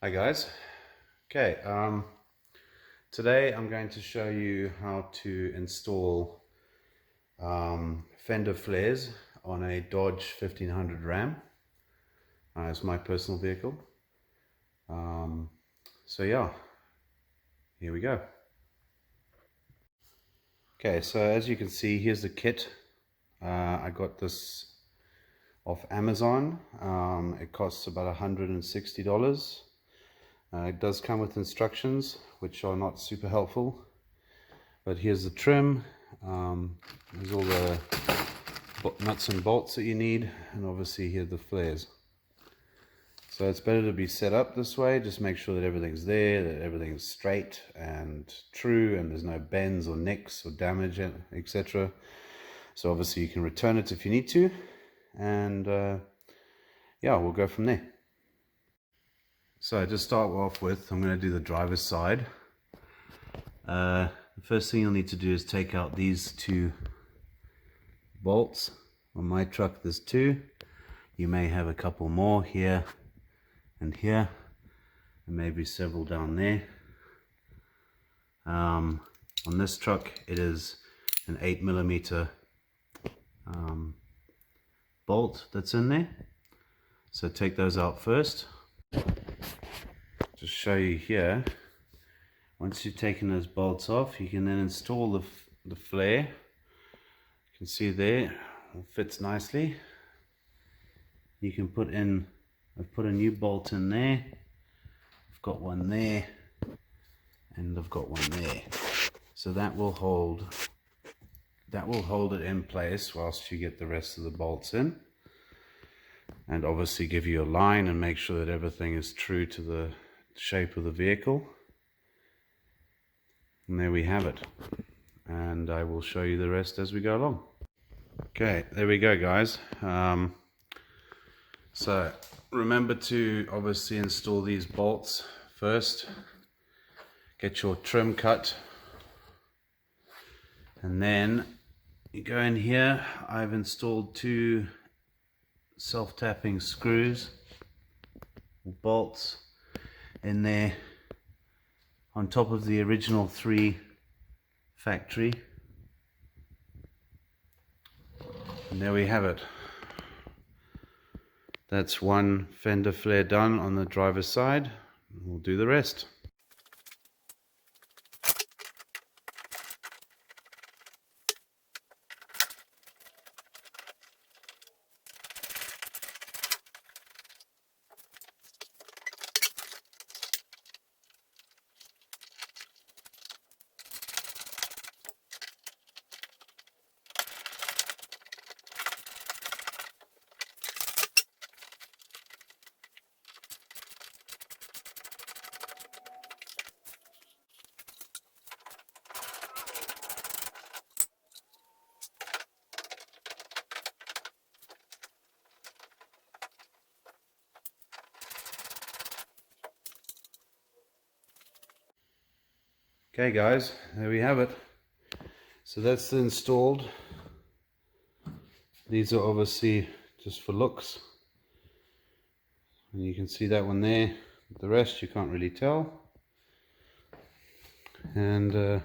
Hi guys. Okay, today I'm going to show you how to install Fender Flares on a Dodge 1500 Ram. It's my personal vehicle. So yeah, here we go. Okay, so as you can see, here's the kit. I got this off Amazon. It costs about $160. It does come with instructions, which are not super helpful. But here's the trim. There's all the nuts and bolts that you need, and obviously here are the flares. So it's better to be set up this way. Just make sure that everything's there, that everything's straight and true, and there's no bends or nicks or damage, etc. So obviously you can return it if you need to, and yeah, we'll go from there. So to start off with, I'm going to do the driver's side. The first thing you'll need to do is take out these two bolts. On my truck there's two. You may have a couple more here and here, and maybe several down there. On this truck it is an 8mm bolt that's in there. So take those out first. Just show you here. Once you've taken those bolts off, you can then install the flare. You can see there, it fits nicely. You can put in, I've put a new bolt in there. I've got one there, and I've got one there. So that will hold it in place whilst you get the rest of the bolts in. And obviously give you a line and make sure that everything is true to the shape of the vehicle. And there we have it, and I will show you the rest as we go along. Okay, there we go guys. So remember to obviously install these bolts first. Get your trim cut, and then you go in here. I've installed two self-tapping screws, bolts in there on top of the original 3 factory, and there we have it. That's one fender flare done on the driver's side. We'll do the rest. Okay guys, there we have it. So that's installed. These are obviously just for looks, and you can see that one there. The rest you can't really tell. And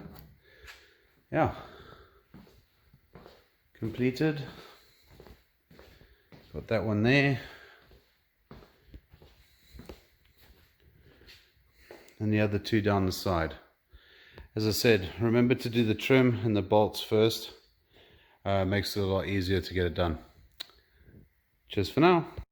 yeah, completed. Got that one there, and the other two down the side. As I said, remember to do the trim and the bolts first. Makes it a lot easier to get it done. Cheers for now.